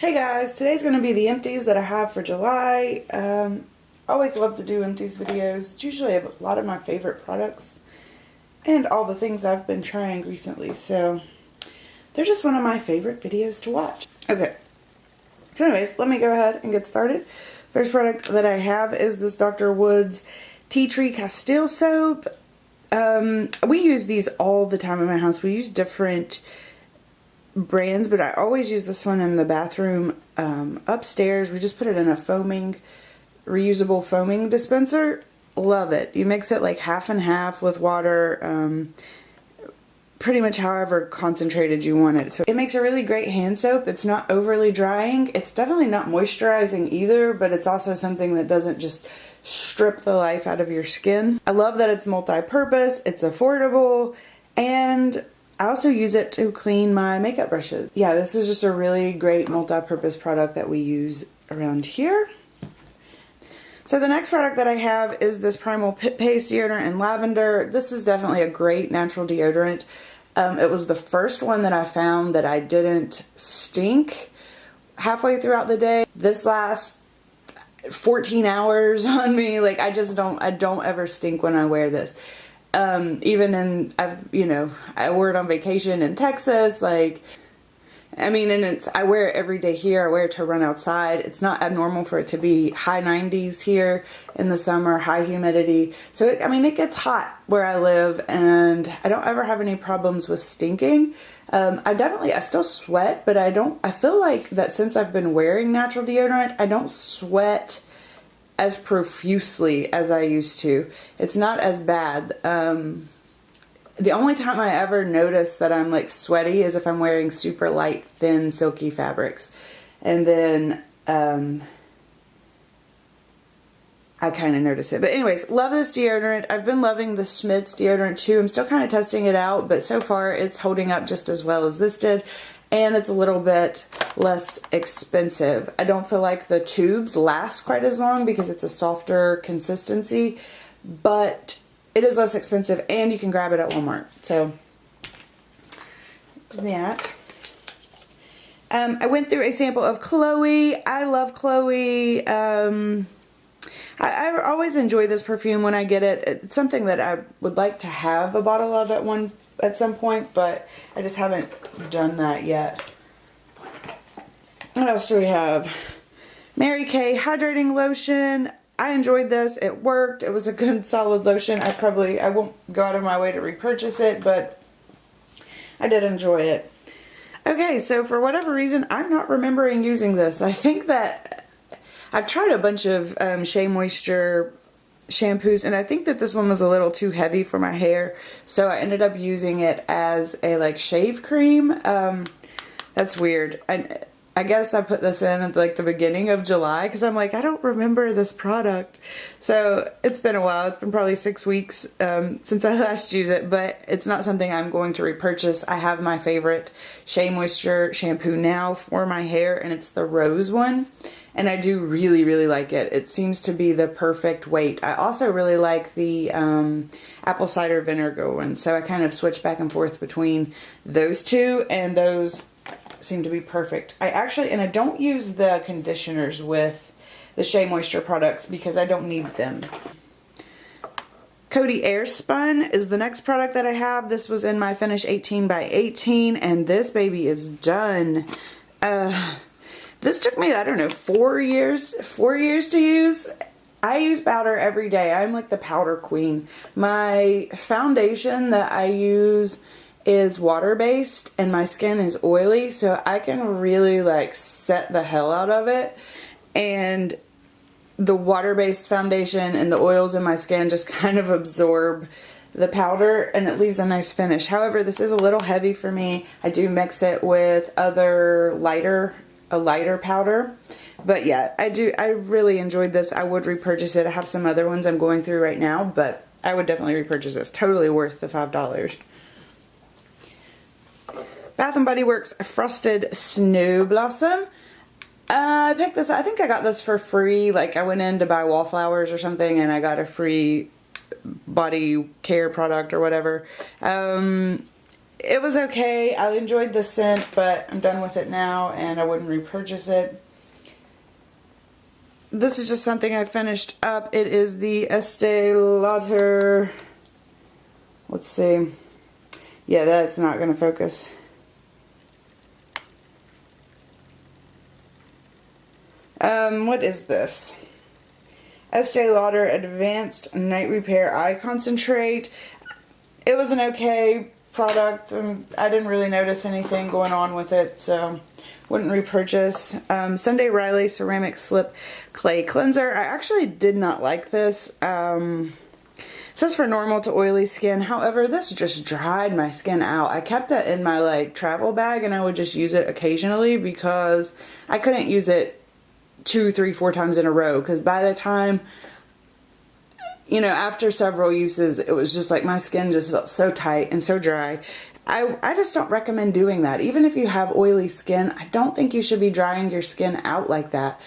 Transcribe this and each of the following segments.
Hey guys, today's going to be the empties that I have for July. Always love to do empties videos. It's usually a lot of my favorite products and all the things I've been trying recently. So they're just one of my favorite videos to watch. Okay, so anyways, let me go ahead and get started. First product that I have is this Dr. Woods Tea Tree Castile soap. We use these all the time in my house. We use different brands, but I always use this one in the bathroom upstairs. We just put it in a reusable foaming dispenser. Love it. You mix it like half and half with water, pretty much however concentrated you want it. So it makes a really great hand soap. It's not overly drying. It's definitely not moisturizing either, but it's also something that doesn't just strip the life out of your skin. I love that it's multi-purpose, it's affordable, and I also use it to clean my makeup brushes. Yeah, this is just a really great multi-purpose product that we use around here. So the next product that I have is this Primal Pit Deodorant in Lavender. This is definitely a great natural deodorant. It was the first one that I found that I didn't stink halfway throughout the day. This lasts 14 hours on me. Like I don't ever stink when I wear this. Even in, I wear it on vacation in Texas, like, I mean, and I wear it every day here. I wear it to run outside. It's not abnormal for it to be high 90s here in the summer, high humidity. So, it gets hot where I live, and I don't ever have any problems with stinking. I still sweat, but I feel like that since I've been wearing natural deodorant, I don't sweat as profusely as I used to. It's not as bad. The only time I ever notice that I'm like sweaty is if I'm wearing super light, thin, silky fabrics. And then I kind of notice it. But anyways, love this deodorant. I've been loving the Schmidt's deodorant too. I'm still kind of testing it out, but so far it's holding up just as well as this did. And it's a little bit less expensive. I don't feel like the tubes last quite as long because it's a softer consistency, but it is less expensive and you can grab it at Walmart. So, that. I went through a sample of Chloe. I love Chloe. I always enjoy this perfume when I get it. It's something that I would like to have a bottle of at some point, but I just haven't done that yet. What else do we have? Mary Kay Hydrating Lotion. I enjoyed this. It worked. It was a good solid lotion. I won't go out of my way to repurchase it, but I did enjoy it. Okay, so for whatever reason, I'm not remembering using this. I think that I've tried a bunch of Shea Moisture shampoos, and I think that this one was a little too heavy for my hair, so I ended up using it as a shave cream. That's weird. I guess I put this in at the beginning of July because I'm like, I don't remember this product. So it's been a while. It's been probably 6 weeks since I last used it, but it's not something I'm going to repurchase. I have my favorite Shea Moisture shampoo now for my hair, and it's the rose one. And I do really, really like it. It seems to be the perfect weight. I also really like the apple cider vinegar one. So I kind of switch back and forth between those two, and those seem to be perfect. I don't use the conditioners with the Shea Moisture products because I don't need them. Cody Airspun is the next product that I have. This was in my Finish 18 by 18, and this baby is done. This took me, I don't know, 4 years to use. I use powder every day. I'm like the powder queen. My foundation that I use is water-based and my skin is oily, so I can really set the hell out of it. And the water-based foundation and the oils in my skin just kind of absorb the powder, and it leaves a nice finish. However, this is a little heavy for me. I do mix it with a lighter powder. But yeah, I really enjoyed this. I would repurchase it. I have some other ones I'm going through right now, but I would definitely repurchase this. Totally worth the $5. Bath & Body Works Frosted Snow Blossom. I picked this, I think I got this for free. I went in to buy wallflowers or something, and I got a free body care product or whatever. it was okay. I enjoyed the scent, but I'm done with it now and I wouldn't repurchase it. This is just something I finished up. It is the Este Lauder. Let's see. Yeah, that's not going to focus. What is this? Este Lauder Advanced Night Repair Eye Concentrate. It was an okay product. I didn't really notice anything going on with it, so wouldn't repurchase. Sunday Riley Ceramic Slip Clay Cleanser. I actually did not like this. It says for normal to oily skin. However, this just dried my skin out. I kept it in my like travel bag and I would just use it occasionally because I couldn't use it 2, 3, 4 times in a row, because by the time, you know, after several uses, it was just like my skin just felt so tight and so dry. I just don't recommend doing that. Even if you have oily skin, I don't think you should be drying your skin out like that.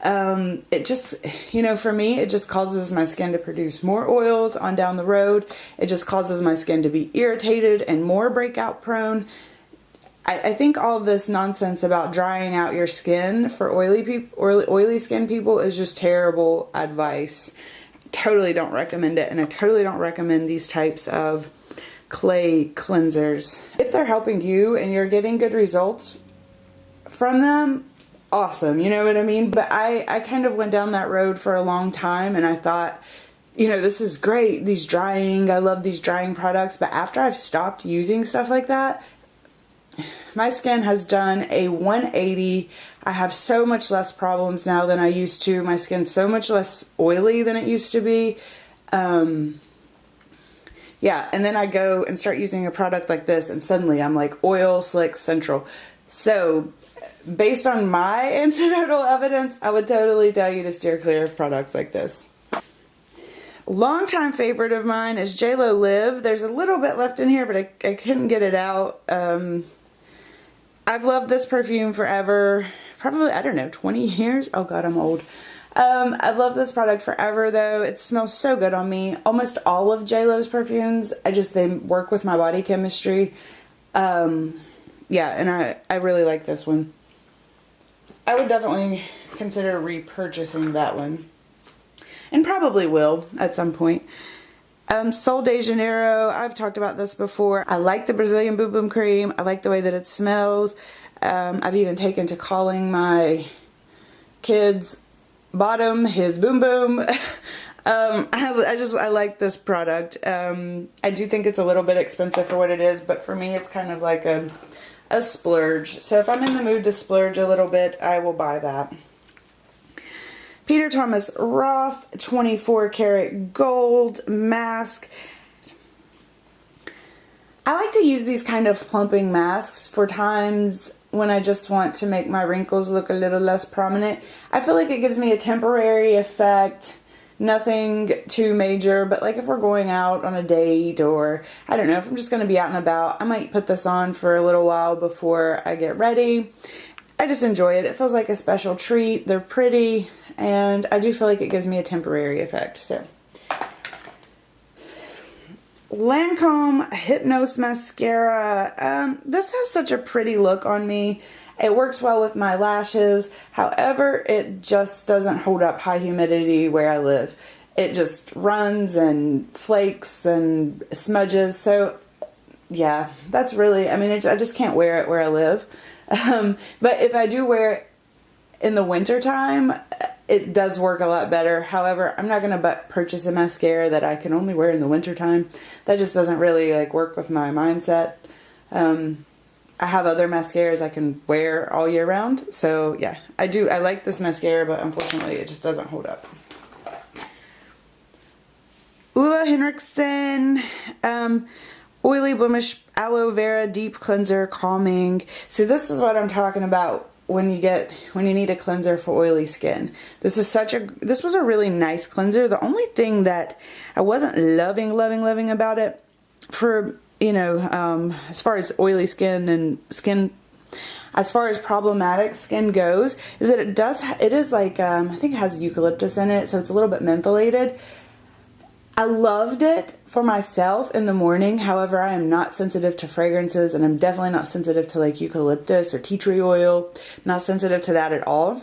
It just, you know, for me, it just causes my skin to produce more oils on down the road. It just causes my skin to be irritated and more breakout prone. I think all this nonsense about drying out your skin for oily skin people is just terrible advice. Totally don't recommend it, and I totally don't recommend these types of clay cleansers. If they're helping you and you're getting good results from them, awesome, you know what I mean? But I kind of went down that road for a long time and I thought, you know, this is great, I love these drying products, but after I've stopped using stuff like that, my skin has done a 180. I have so much less problems now than I used to. My skin's so much less oily than it used to be. Yeah, and then I go and start using a product like this and suddenly I'm like oil slick central. So based on my anecdotal evidence, I would totally tell you to steer clear of products like this. Longtime favorite of mine is J.Lo Live. There's a little bit left in here, but I couldn't get it out. I've loved this perfume forever. Probably, I don't know, 20 years? Oh God, I'm old. I've loved this product forever though. It smells so good on me. Almost all of J.Lo's perfumes, they work with my body chemistry. Yeah, and I really like this one. I would definitely consider repurchasing that one. And probably will at some point. Sol de Janeiro, I've talked about this before. I like the Brazilian Bum Bum Cream. I like the way that it smells. I've even taken to calling my kid's bottom his boom boom. I like this product. I do think it's a little bit expensive for what it is, but for me it's kind of like a splurge. So if I'm in the mood to splurge a little bit, I will buy that. Peter Thomas Roth 24 karat gold mask. I like to use these kind of plumping masks for times when I just want to make my wrinkles look a little less prominent. I feel like it gives me a temporary effect, nothing too major, but like if we're going out on a date or I don't know, if I'm just going to be out and about, I might put this on for a little while before I get ready. I just enjoy it. It feels like a special treat. They're pretty. And I do feel like it gives me a temporary effect. So, Lancome Hypnose Mascara. This has such a pretty look on me. It works well with my lashes. However, it just doesn't hold up high humidity where I live. It just runs and flakes and smudges. So, yeah, that's really, I mean, I just can't wear it where I live. But if I do wear it in the winter time, it does work a lot better. However, I'm not going to purchase a mascara that I can only wear in the winter time. That just doesn't really like work with my mindset. I have other mascaras I can wear all year round. So yeah, I like this mascara, but unfortunately it just doesn't hold up. Ulla Henrikson, Oily Blemish Aloe Vera Deep Cleanser Calming. So this is what I'm talking about when you need a cleanser for oily skin. This was a really nice cleanser. The only thing that I wasn't loving about it, for, you know, as far as oily skin and as far as problematic skin goes, is that it is like, I think it has eucalyptus in it, so it's a little bit mentholated. I loved it for myself in the morning. However, I am not sensitive to fragrances, and I'm definitely not sensitive to like eucalyptus or tea tree oil. Not sensitive to that at all.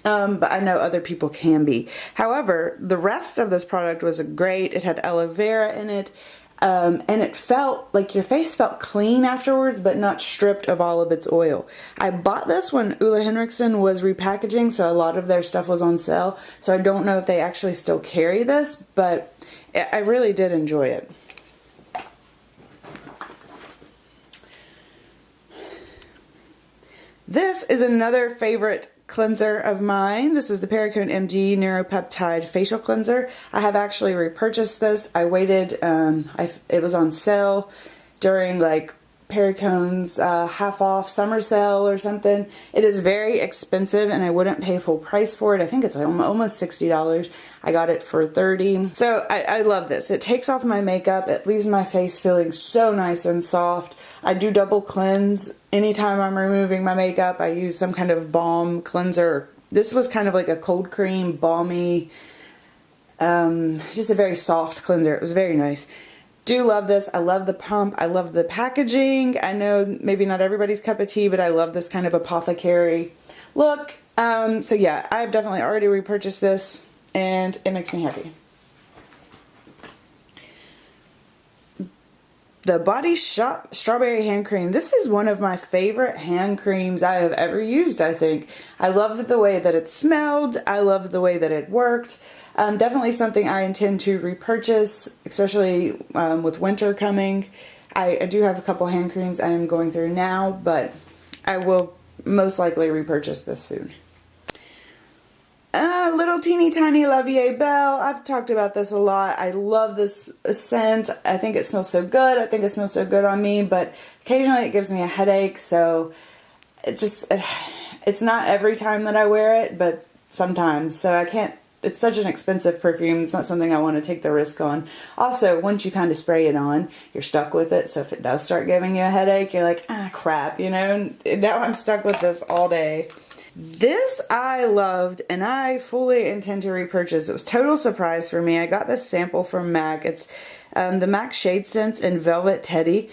But I know other people can be. However, the rest of this product was great. It had aloe vera in it. And it felt like your face felt clean afterwards, but not stripped of all of its oil. I bought this when Ole Henrikson was repackaging, so a lot of their stuff was on sale. So I don't know if they actually still carry this, but I really did enjoy it. This is another favorite cleanser of mine. This is the Perricone MD Neuropeptide Facial Cleanser. I have actually repurchased this. I waited, it was on sale during like Perricone's half off summer sale or something. It is very expensive and I wouldn't pay full price for it. I think it's almost $60. I got it for $30. So I love this. It takes off my makeup. It leaves my face feeling so nice and soft. I do double cleanse. Anytime I'm removing my makeup, I use some kind of balm cleanser. This was kind of like a cold cream, balmy, just a very soft cleanser. It was very nice. Do love this. I love the pump. I love the packaging. I know maybe not everybody's cup of tea, but I love this kind of apothecary look. So yeah, I've definitely already repurchased this and it makes me happy. The Body Shop Strawberry Hand Cream. This is one of my favorite hand creams I have ever used, I think. I love the way that it smelled. I love the way that it worked. Definitely something I intend to repurchase, especially with winter coming. I do have a couple hand creams I am going through now, but I will most likely repurchase this soon. Little teeny tiny La Vie Belle. I've talked about this a lot. I love this scent. I think it smells so good. I think it smells so good on me, but occasionally it gives me a headache, so it's not every time that I wear it, but sometimes. So I can't, it's such an expensive perfume. It's not something I want to take the risk on. Also, once you kind of spray it on, you're stuck with it. So if it does start giving you a headache, you're like, ah, crap, you know? Now I'm stuck with this all day. This I loved and I fully intend to repurchase. It was a total surprise for me. I got this sample from MAC. It's the MAC Shade Sense in Velvet Teddy.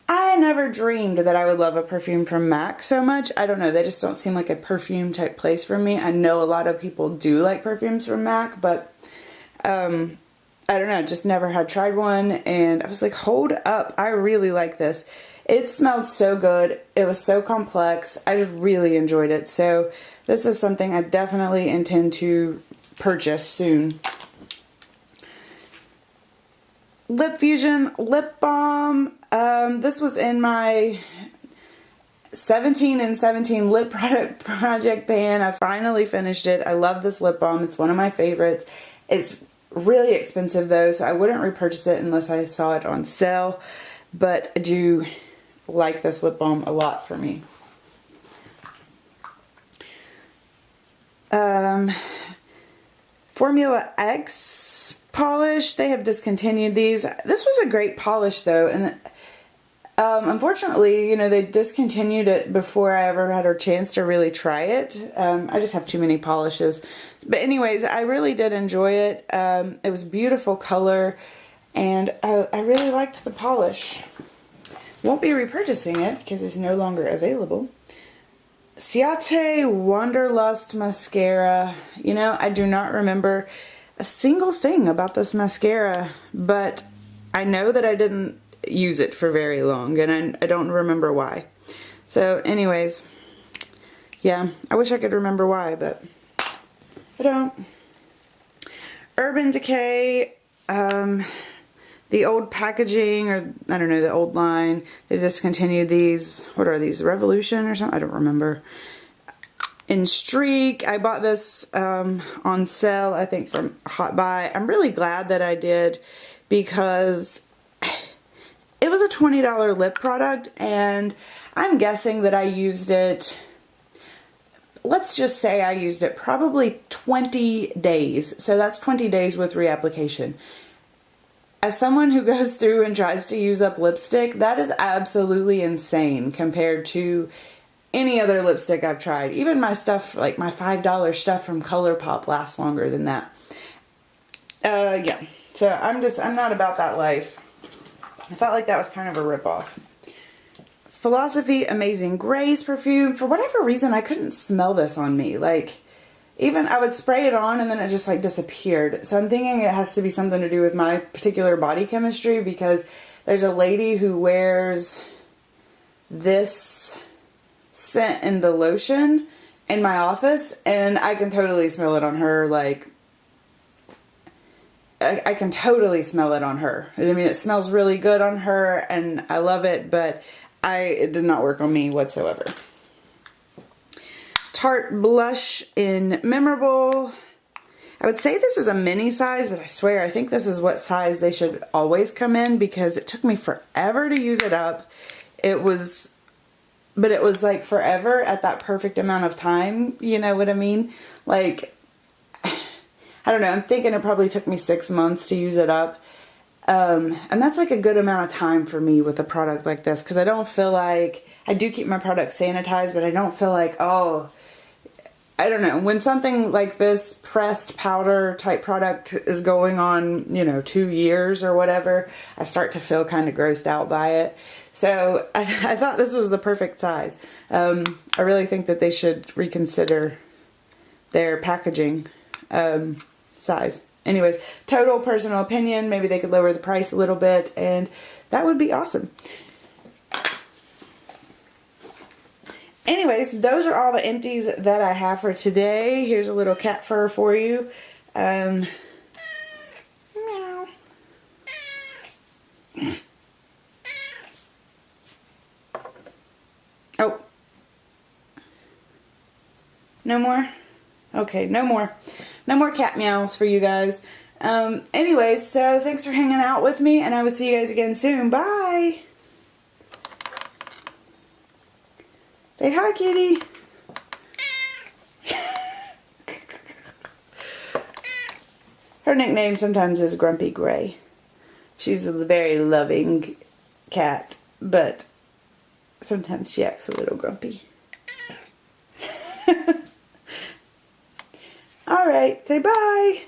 I never dreamed that I would love a perfume from MAC so much. I don't know, they just don't seem like a perfume type place for me. I know a lot of people do like perfumes from MAC, but I don't know, just never had tried one, and I was like, hold up, I really like this. It smelled so good. It was so complex. I just really enjoyed it. So this is something I definitely intend to purchase soon. Lip Fusion Lip Balm. This was in my 17 and 17 lip project pan. I finally finished it. I love this lip balm. It's one of my favorites. It's really expensive though, so I wouldn't repurchase it unless I saw it on sale. But I do like this lip balm a lot for me. Formula X polish. They have discontinued these. This was a great polish though, and unfortunately, you know, they discontinued it before I ever had a chance to really try it. I just have too many polishes. But anyways, I really did enjoy it. It was a beautiful color, and I really liked the polish. Won't be repurchasing it because it's no longer available. Ciate Wanderlust mascara. You know, I do not remember a single thing about this mascara, but I know that I didn't use it for very long, and I don't remember why. So anyways, yeah, I wish I could remember why, but I don't. Urban Decay, the old packaging, or I don't know, the old line, they discontinued these. What are these, Revolution or something? I don't remember. In Streak, I bought this on sale, I think from Hot Buy. I'm really glad that I did, because it was a $20 lip product, and I'm guessing that I used it, let's just say I used it probably 20 days. So that's 20 days with reapplication. As someone who goes through and tries to use up lipstick, that is absolutely insane compared to any other lipstick I've tried. Even my stuff, like my $5 stuff from ColourPop, lasts longer than that. Yeah. So I'm not about that life. I felt like that was kind of a ripoff. Philosophy Amazing Grace perfume. For whatever reason, I couldn't smell this on me. Like, even I would spray it on and then it just like disappeared. So I'm thinking it has to be something to do with my particular body chemistry, because there's a lady who wears this scent in the lotion in my office, and I can totally smell it on her. Like, I can totally smell it on her. I mean, it smells really good on her and I love it, but it did not work on me whatsoever. Tarte blush in Memorable. I would say this is a mini size, but I swear I think this is what size they should always come in, because it took me forever to use it up. But it was like forever at that perfect amount of time. You know what I mean? Like, I don't know. I'm thinking it probably took me 6 months to use it up. And that's like a good amount of time for me with a product like this, because I don't feel like, I do keep my product sanitized, but I don't feel like, oh, I don't know, when something like this pressed powder type product is going on, 2 years or whatever, I start to feel kind of grossed out by it. So I thought this was the perfect size. I really think that they should reconsider their packaging size. Anyways, total personal opinion. Maybe they could lower the price a little bit, and that would be awesome. Anyways, those are all the empties that I have for today. Here's a little cat fur for you. Meow. Oh. No more? Okay, no more. No more cat meows for you guys. Anyways, so thanks for hanging out with me, and I will see you guys again soon. Bye! Say hi, kitty. Her nickname sometimes is Grumpy Gray. She's a very loving cat, but sometimes she acts a little grumpy. Alright, say bye.